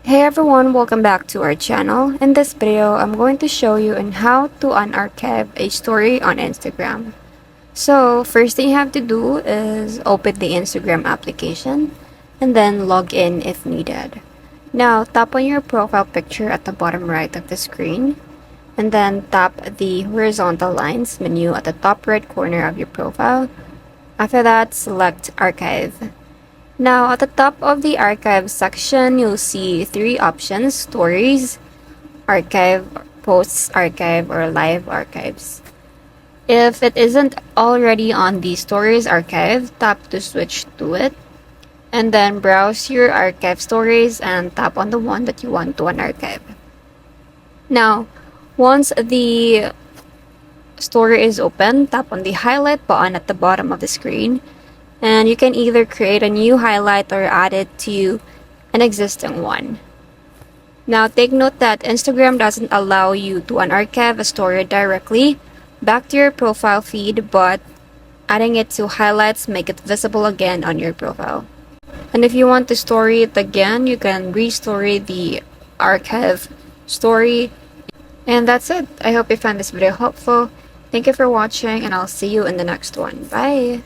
Hey everyone, welcome back to our channel. In this video, I'm going to show you on how to unarchive a story on Instagram. So, first thing you have to do is open the Instagram application and then log in if needed. Now, tap on your profile picture at the bottom right of the screen and then tap the horizontal lines menu at the top right corner of your profile. After that, select Archive. Now, at the top of the archive section, you'll see three options: stories, archive, posts archive, or live archives. If it isn't already on the stories archive, tap to switch to it, and then browse your archive stories and tap on the one that you want to unarchive. Now, once the story is open, tap on the highlight button at the bottom of the screen, and you can either create a new highlight or add it to an existing one. Now take note that Instagram doesn't allow you to unarchive a story directly back to your profile feed, but adding it to highlights make it visible again on your profile. And if you want to story it again, you can restory the archive story. And that's it. I hope you found this video helpful. Thank you for watching, and I'll see you in the next one. Bye!